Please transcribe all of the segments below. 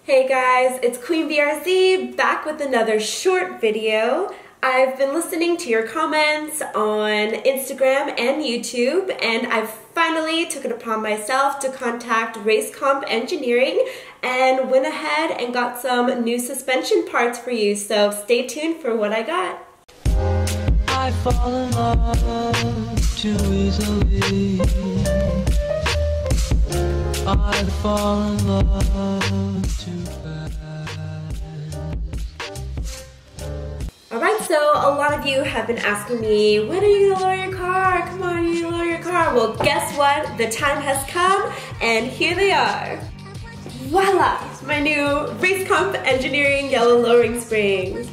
Hey guys, it's Queen BRZ back with another short video. I've been listening to your comments on Instagram and YouTube, and I finally took it upon myself to contact Race Comp Engineering and went ahead and got some new suspension parts for you, so stay tuned for what I got. I fall in love too easily. I fall in love too fast. Alright, so a lot of you have been asking me, when are you gonna lower your car? Come on, you lower your car. Well, guess what? The time has come, and here they are. Voila! My new Race Comp Engineering Yellow Lowering Springs.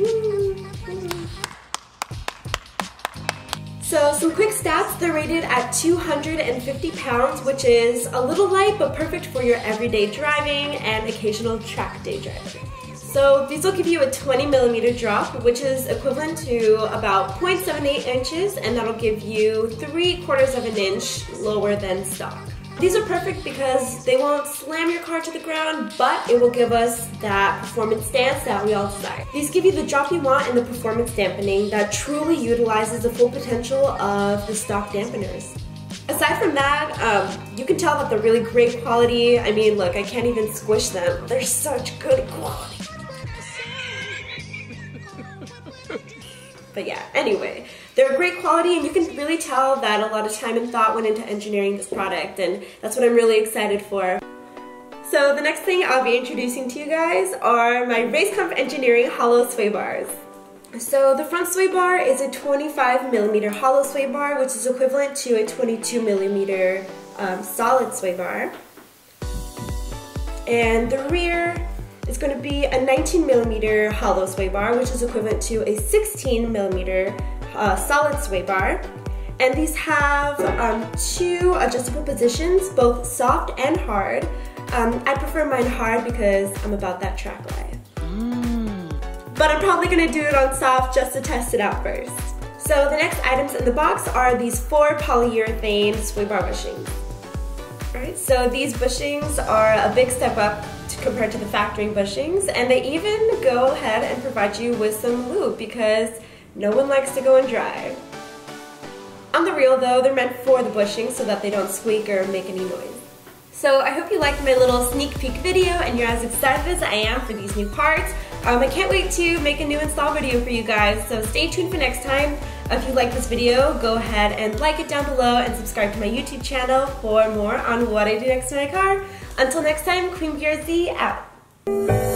So some quick stats, they're rated at 250 pounds, which is a little light but perfect for your everyday driving and occasional track day driving. So these will give you a 20mm drop, which is equivalent to about 0.78 inches, and that'll give you 3/4 of an inch lower than stock. These are perfect because they won't slam your car to the ground, but it will give us that performance stance that we all desire. These give you the drop you want and the performance dampening that truly utilizes the full potential of the stock dampeners. Aside from that, you can tell that they're really great quality. I mean, look, I can't even squish them. They're such good quality. But yeah, anyway, they're great quality, and you can really tell that a lot of time and thought went into engineering this product, and that's what I'm really excited for. So the next thing I'll be introducing to you guys are my Race Comp Engineering hollow sway bars. So the front sway bar is a 25mm hollow sway bar, which is equivalent to a 22mm solid sway bar. And the rear is going to be a 19mm hollow sway bar, which is equivalent to a 16mm solid sway bar. And these have two adjustable positions, both soft and hard. I prefer mine hard because I'm about that track life. But I'm probably going to do it on soft just to test it out first. So the next items in the box are these 4 polyurethane sway bar bushings. Alright, so these bushings are a big step up compared to the factory bushings, and they even go ahead and provide you with some lube because no one likes to go and drive. On the real though, they're meant for the bushings so that they don't squeak or make any noise. So I hope you liked my little sneak peek video and you're as excited as I am for these new parts. I can't wait to make a new install video for you guys, so stay tuned for next time. If you like this video, go ahead and like it down below and subscribe to my YouTube channel for more on what I do next to my car. Until next time, Queen BRZ out.